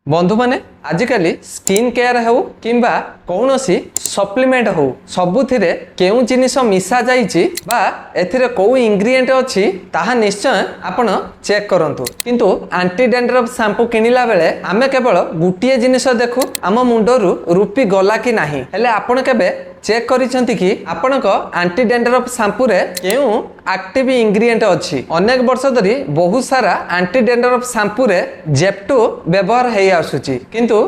बंधु मैंने आजिकल skin care हो किंबा कौन सी सप्लीमेंट हो सबुथिरे केउ जिनिस मिसा जाइछि बा एथिरे को इंग्रेडिएंट अछि ताहा निश्चय आपण चेक करंतु किंतु एंटी डैंड्रफ शैम्पू किनिला बेले आमे केवल गुटिए जिनिस देखु आम मुंडरू रूपी गला कि नाही हेले आपण केबे चेक करिसेंती कि आपणक एंटी डैंड्रफ शैम्पू रे केउ एक्टिव इंग्रेडिएंट अछि अनेक वर्ष धरि बहुत सारा एंटी डैंड्रफ शैम्पू रे जेप्टो व्यवहार हेइ आसुछि किंतु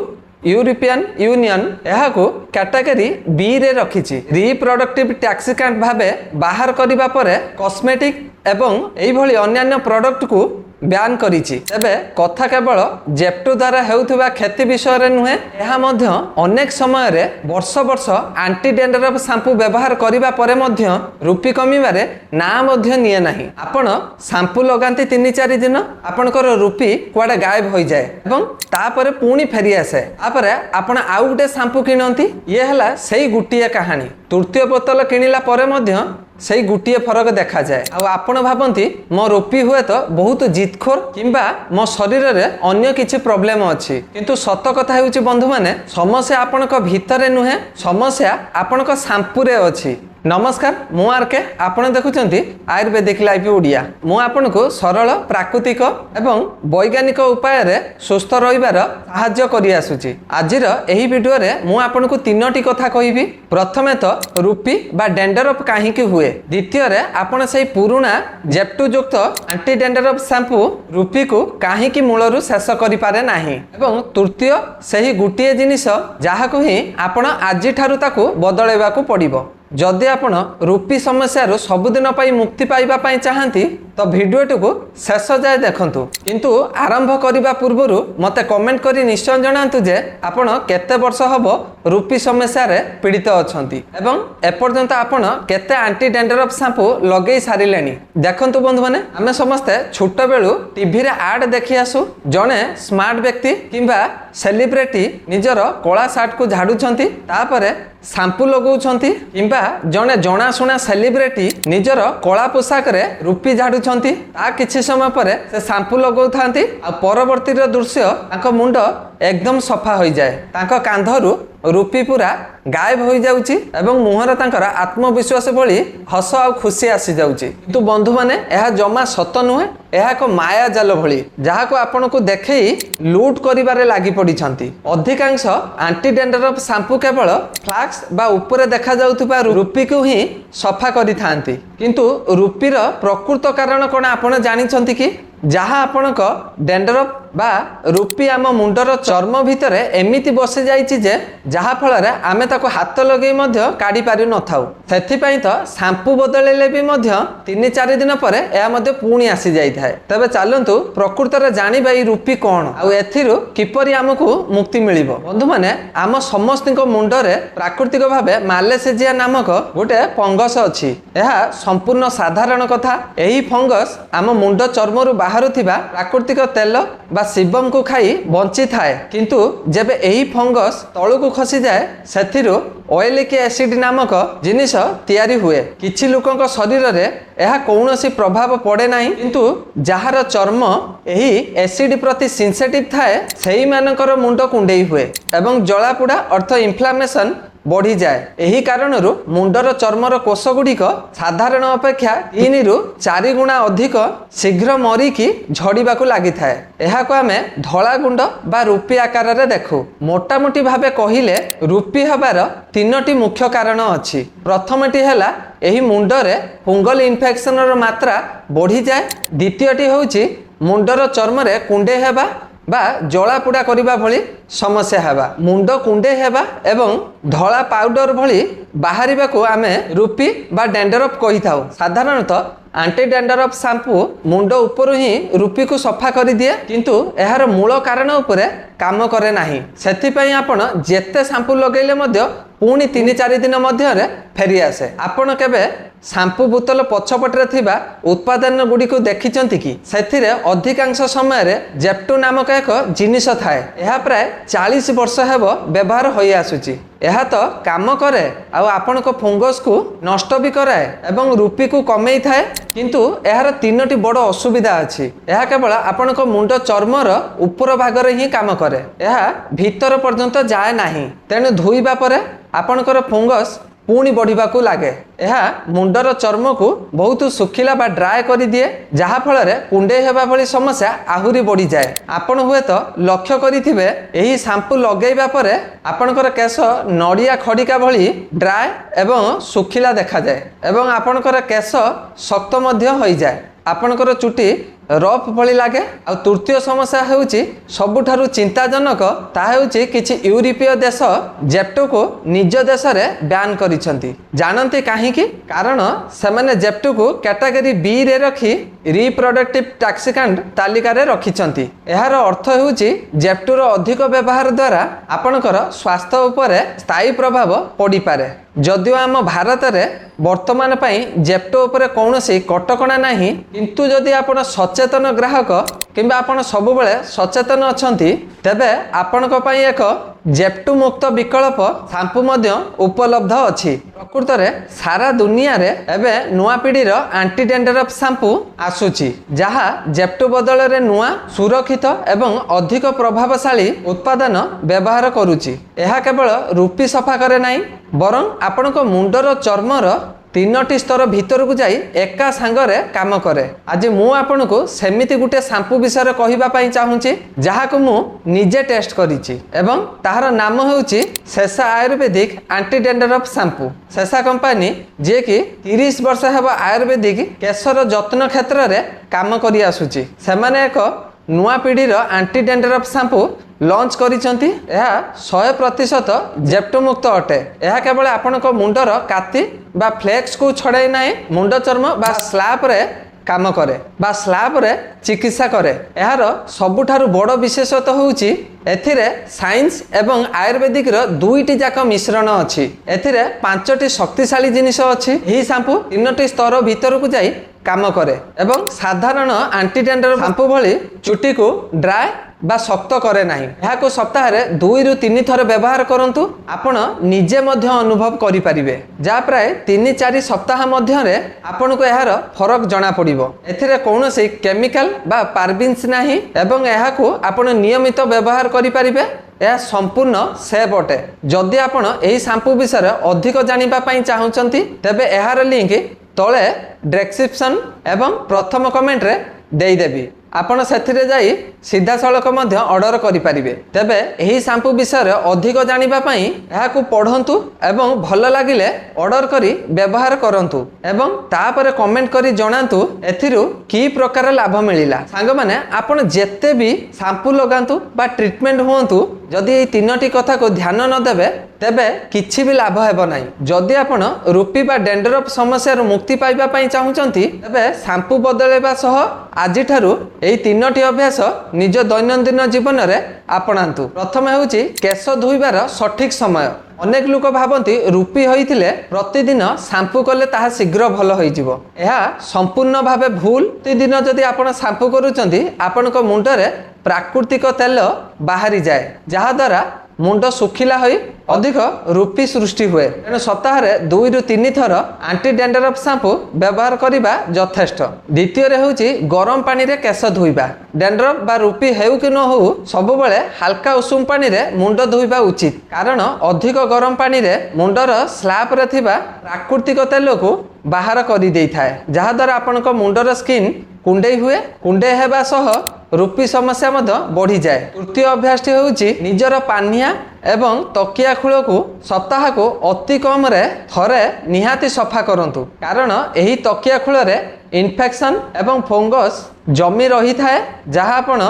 यूरोपियन यूनियन यहाको कैटेगरी बी रे रखिछि रिप्रोडक्टिव टॉक्सिकेंट भाबे बाहर करिबा परे कॉस्मेटिक एवं एई भली अन्य प्रोडक्ट को ब्यान करिछि तबे कथा केवल जेप्टो द्वारा हेउथबा क्षति विषय रे नुहे एहा मध्य अनेक समय रे वर्ष वर्ष एंटी डैंड्रफ शैम्पू व्यवहार करिबा परे मध्य रूपी कमिबारे ना मध्य निये नाही आपण शैम्पू लगांती 3-4 दिन आपनकर रूपी कुआडे गायब होई जाय एवं तापरे पुणी फेरी आसे तापरे आपण आउ गुटे शैम्पू किनंती ये हला सेही गुटिया कहानी तृतीय बोतल किनिला परे मध्य सही गुटिए फरक देखा जाए आपण भाबंती मो रूपी हुए तो बहुत जितखोर किंबा मो शरीर रे अन्य किछि प्रॉब्लम अछि किंतु सत कथा हेउछि बंधु माने समस्या आपणक भितरे नुहे समस्या आपणक शैम्पू रे अछि। नमस्कार मु आरके आपण देखुचंती आयुर्वेदिक लाइफ ओडिया मु आपन को सरल प्राकृतिक एवं वैज्ञानिक उपाय रे सुस्थ रहिबार सहाय्य करि आसुची। आजिर एही वीडियो रे मु आपन को तीनोटी कथा कहिबी। प्रथमे तो रूपी बा डैंड्रफ काहे कि हुए, द्वितीय रे आपण सेही पुरुणा जेप्टो युक्त एंटी डैंड्रफ शैम्पू रूपी को काहे कि मूलरू शेष करि पारे नाही एवं तृतीय सेही गुटिए जिनिस जाहा को ही आपण आजि ठारू ताकू बदलेबा को पड़िबो। जदि आपण रूपी समस्या सबुदिन मुक्ति पाइबा चाहती तो वीडियो को शेष जाए देखंतु किंतु आरंभ करने पूर्व मते कमेंट करी निश्चय जनातु जे आपण केते वर्ष हबो रूपी समस्या रे पीड़ित अछंती एवं एपर्यंत आपण केते एंटी डैंड्रफ शैम्पू लगे सारिलेनी। देखंतु बंधु माने आमे समस्ते छोट बेलू टीवी रे एड देखि आसु जने स्मार्ट व्यक्ति किंबा सेलिब्रिटी निजर कला सार्ट को झाड़ुछंती तापरे शैम्पू लगौछंती किंबा जने जनाशुना सेलिब्रिटी निजर कला पोशाक रे रूपी झाड़ुछंती ता किछि समय परे से शैम्पू लगौथांती आ परवर्ती दृश्य तांको मुंड एकदम सफा हो जाए तांको कांधरू रूपी पूरा गायब हो जाउची एवं मुहर तांकर आत्मविश्वास भली हस आ खुशी आसी जाउची किंतु बंधु माने एहा जमा सत नुहे एहा को माया जाल भली जहा को आपण को देखई लूट करिबारे लागि पडिछंती। अधिकांश एंटी डैंड्रफ शैम्पू केवल फ्लैक्स बा ऊपर देखा जाउथबा रूपी को ही सफा करिथांती किंतु रूपीर प्रकृत कारण कोन आपण जानिछंती कि जहा आपणक डैंड्रफ बा रूपी आम मुंडर चर्म भितरे एमिति बसी जाइछि जे जहा फल रे आमे ताको हाथ लगे मध्य काढी पारि न थाउ सेथिपई तो शैम्पू बदलेले भी मध्य 3-4 दिन परे एहा मध्य पुणी आसी जाई थाए। तबे चालंतु प्रकृत रे जानिबा ई रूपी कोन आ एथिरु किपरि हमकु मुक्ति मिलिबो। बंधु माने आम समस्तिक मुंडरे प्राकृतिक भाबे मालेसेजिया नामक गोटे फंगस अछि एहा संपूर्ण साधारण कथा। एही फंगस आम मुंड चर्मरु बाहरुथिबा प्राकृतिक तेल बा शिवम को खाई बंची थाए किंतु जेबे एही फंगस तळु को खसी जाए सेथिरु ऑयलिक एसिड नामक जिनिस तैयारी हुए। किछि लोकक शरीर रे एहा कौनसी प्रभाव पड़े नाही किंतु जहार चर्म एही एसिड प्रति सेंसिटिव थाए सेही मानकर मुंड कुंडेई हुए एवं जलापुड़ा अर्थ इन्फ्लामेशन बढ़ी जाए। एही कारणरू मुंडर चर्मर कोष गुड़िक साधारण अपेक्षा 3-4 गुणा अधिक शीघ्र मरिकी झड़ीबाकू लागि थाए। एहाको आमे धला गुंड बा रूपी आकार रे देखु। मोटामोटी भाबे कहिले रूपी हबार 3टी मुख्य कारण अछि। प्रथमटी हैला एही मुंडरे फंगल इन्फेक्शन र मात्रा बढ़ी जाए। द्वितीयटी होउची मुंडर चर्म रे कुंडे हेबा बा जलापुड़ा करिबा भली समस्या हेबा मुंड कुंडे हेबा एवं धला पाउडर भली बाहरिबा को आमे रूपी बा डैंड्रफ कहि थाउ। साधारणतः एंटी डैंड्रफ शैम्पू मुंड ऊपर ही रूपी को सफा कर दिए किंतु एहार मूल कारण उपरे काम करे नाही। सेथिपई आपण जेते शैम्पू लगैले मध्य पुणी 3-4 दिन मध्य फेरी आसे। आपण केबे शैम्पू बोतल पछपटे थिबा उत्पादन गुडी को देखिचंती कि सेथिरे अधिकांश समय रे जेप्टो नामक एक जिनिस थाए। यह प्राय 40 वर्ष हेबो व्यवहार होई आसुची। यह तो काम करे आउ आपण को फंगस को नष्ट भी कराए एवं रूपी को कमेई थाए, किंतु यार 3टी बड़ असुविधा अछि। यह केवल आपण को मुंड चर्मर ऊपर भाग रे ही काम करे, यह भीतर पर्यंत जाए नाही। तेणु धोइबा परे आपणकर फंगस पुणी बढ़िबा को लागे। यह मुंडर चर्म को बहुत सुखिला बा ड्राए कर दिए, जहा फल रे कुंडे हेबा भली समस्या आहुरी बढ़ी जाए। आपण हुए तो लक्ष्य करिथिबे एही शैम्पू लगेइबा परे आपणकर केश नड़िया खड़िका भली ड्राए एवं सुखिला देखा जाए एवं आपणकर केश शक्त मध्य होई जाए। आपणकर चुटी रफ भली लागे। आ तृतीय समस्या हेउची सबुठारु चिंताजनक, ता हेउची किछि यूरोपीय देश जेप्टो को निज देश रे बैन करिसंती। जानंती काहे कि? कारण सेमाने जेप्टो को कैटेगरी बी रे रखी रिप्रोडक्टिव टॉक्सिकेंट तालिका रे रखिसंती। एहार अर्थ हेउची जेप्टो रो अधिक व्यवहार द्वारा आपणकर स्वास्थ्य उपरे स्थायी प्रभाव पड़ी पारे। जदियो आम भारत रे वर्तमान पई जेप्टो उपरे कौनसी कटकणा नाही, किंतु जदि आपण सचेतन ग्राहक किंबा आपण सबुबले सचेतन अछंती तेबे आपणक पई एक जेप्टो मुक्त विकल्प शैम्पू मध्य उपलब्ध अछि। प्रकृत रे सारा दुनिया रे एबे नुआ पीढ़ीर एंटी डेंड्रफ शैम्पू आसुची, जहा जेप्टो बदल रे नुआ सुरक्षित एवं अधिक प्रभावशाली उत्पादन व्यवहार करूची। यह केवल रूपी सफा करे नाही, बरं आपणक मुंडर चर्मर 3टी स्तर भीतर को जाई एका सांगरे काम करे। आज मु आपन को सेमिति गुटे शैम्पू विषय कहिबा पई चाहूची, जहा को मु निजे टेस्ट करिछि एवं ताहार नाम हेउची शेषा आयुर्वेदिक एंटी डेंड्रफ शैम्पू। शेषा कंपनी जे कि 30 वर्ष हेबा आयुर्वेदिक केशर जत्न क्षेत्र रे काम करि आसुची। सेमाने एक नुआ पीढ़ीर एंटी डेंड्रफ शैम्पू लॉन्च करिसंती। यह 100% जेप्टो मुक्त अटे। यह केवल आपणक मुंडर काति बा फ्लेक्स को छड़ाई नाही, मुंड चर्म बा स्लैप रे काम करे बा स्लैब रे चिकित्सा करे। यार सबुठारु बड़ विशेषता होउची एथिरे साइंस एवं आयुर्वेदिक रो 2टी जाक मिश्रण अछि। एथिरे 5टी शक्तिशाली जिनिस अछि। एही शैम्पू 3टी स्तर भीतर को जाई काम करे एवं साधारण एंटी डेंड्रफ शैम्पू भली चुटी को ड्राई बा शक्त करे नाही। याको सप्ताह रे 2 रु 3 थर व्यवहार करंतु, आपण निजे मध्य अनुभव करि परिबे। जा प्राय 3-4 सप्ताह मध्य रे आपण को यार फरक जणा पड़िबो। एथिरे कोनोसी केमिकल बा पार्बिन्स नाही एवं याको आपण नियमित व्यवहार करि परिबे। यह संपूर्ण सेफ अटे। जदि आपण एही शैम्पू विषय अधिक जानिबा पई चाहुचंती तेबे यार लिंक तळे डिस्क्रिप्शन एवं प्रथम कमेंट रे देई देबी। आपण सेथिरे जाई सीधा सड़क मध्य ऑर्डर करि परिबे। तेबे एही शैम्पू विषय अधिक जानिबा पई एहाकु पढंतु एवं भल लागिले ऑर्डर करी व्यवहार करंतु एवं तापरे कमेंट करी जणांतु एथिरु की प्रकार लाभ मिलिला। सांग माने आपण जेते भी शैम्पू लगांतु बा ट्रीटमेंट होंतु, जदि एही 3टी कथा को ध्यान न देबे तेबे किछि भी लाभ हेबो नाही। जदि आपण रूपी बा डेंड्रफ समस्या मुक्ति पाइबा पई चाहुचंती तेबे शैम्पू बदलेबा सह आजि ठारु एही 3टी अभ्यास निज दैनंदिन जीवन रे आपणांतु। प्रथम हेउची केश धोइबार सठिक समय। अनेक लोक भाबंती रूपी होइथिले प्रतिदिन शैम्पू कले ताहा शीघ्र भल होइजिवो। एहा संपूर्ण भावे भूल। प्रतिदिन जदि आपण शैम्पू करूचंती आपणक मुंडरे प्राकृतिक तेल बाहरी जाए, जहा द्वारा मुंड सुखिला होई अधिक रूपी सृष्टि हुए। तेणु सप्ताह रे 2 रु 3 थर एंटी डेंड्रफ शैम्पू व्यवहार करिबा यथेष्ट। द्वितीय रे होउची गरम पानी रे केश धोइबा। डेंड्रफ बा रूपी हेउ कि न हो सब बेले हल्का उषुम पानी रे मुंड धोइबा उचित, कारण अधिक गरम पानी रे मुंडर स्लैप रे थिबा प्राकृतिक तेल को बाहर करि देइ थाए, जहा द्वारा आपनक मुंडर स्किन कुंडे हुए। कुंडे हेबा सह रूपी समस्या मध्य बढ़ी जाए। तृतीय अभ्यास होउची निजर पानिया एवं तकिया खुल को सप्ताह को अति कम रे थरे निहाती सफा करंतु, कारण एही तकिया खुल रे इन्फेक्शन एवं फंगस जमी रही थाए, जहा आपण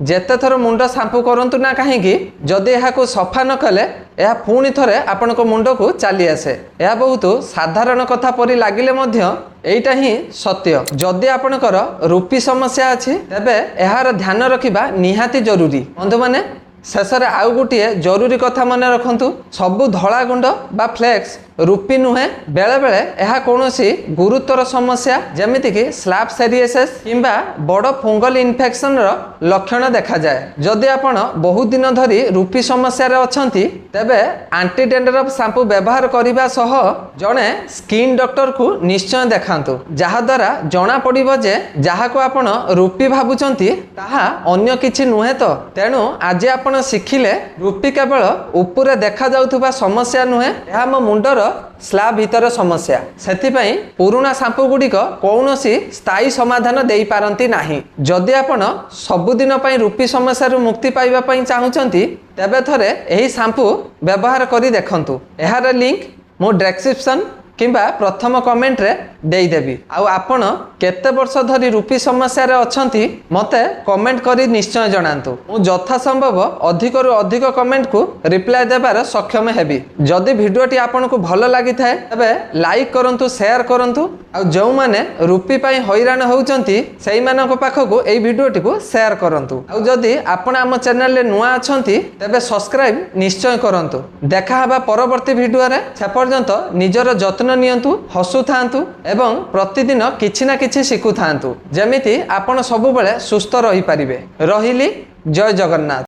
जेते थर मुंड शैम्पू करंतु ना कहीं जदि यह सफा न कले यह पुणी थरे आपनक मुंड को चली आसे। यह बहुत साधारण कथा परि लागिले मध्य एटा ही सत्य। जदि आपनकर रूपी समस्या अछि तेबे एहार ध्यान रखिबा निहाती जरूरी। बंधु माने शेषे आउ गोटे जरूरी कथा मन रखु सबु धला गुंड बा फ्लेक्स रूपी नुहे बेले बेले यह कौनसी गुरुतर समस्या जमिति कि स्लैप सेरिएसिस किंबा बड़ फंगल इन्फेक्शन रो लक्षण देखा जाए। जदि आपण बहुत दिन धरी रूपी समस्या रे अछंती तेबे एंटी डेंड्रफ शैम्पू व्यवहार करिबा सह जणे स्किन डॉक्टर को निश्चय देखांतु जहा द्वारा जना पड़िबो जे जहा को आपण रूपी भाबुचंती ताहा अन्य किछि नुहे तो। तेणु आज आपण शिखिले रूपी केवल ऊपर देखा जाउथुबा समस्या नुहे यह मो मुंडर स्लैब भीतर समस्या सेथिपई पुराना शैम्पू गुड़िक कौनसी स्थायी समाधान दे पारंती नाही। जदि आपण सबुदिन पई रूपी समस्या रु मुक्ति पाइबा पई चाहुचंती तेबे थरे एही शैम्पू व्यवहार करी देखंतु। एहार लिंक मो डिस्क्रिप्शन किंबा प्रथम कमेंट रे देई देबी। आउ आपण केते वर्ष धरी रूपी समस्या रे अछंती मते कमेंट करी निश्चय जणांतु। मु यथा संभव अधिक रु अधिक कमेंट को रिप्लाई देबार सक्षम हेबी। जदि वीडियोटी आपन को भलो लागि थाए तबे लाइक करंतु शेयर करंतु। आउ जो माने रूपी पई हैरान होउचंती सेही मानक पाखकु एई वीडियोटी को शेयर करंतु। आउ जदि आपण आम चैनल रे नुआ अछंती तबे सब्सक्राइब निश्चय करंतु। देखा हबा परवर्ती वीडियो रे। से पर्यंत निजर जत्न नियंतु, हसु थांतु एवं प्रतिदिन किछि ना किछि शिखु थांतु जेमिति आपण सबु बेले सुस्थ रही पारिबे। रहिली जय जगन्नाथ।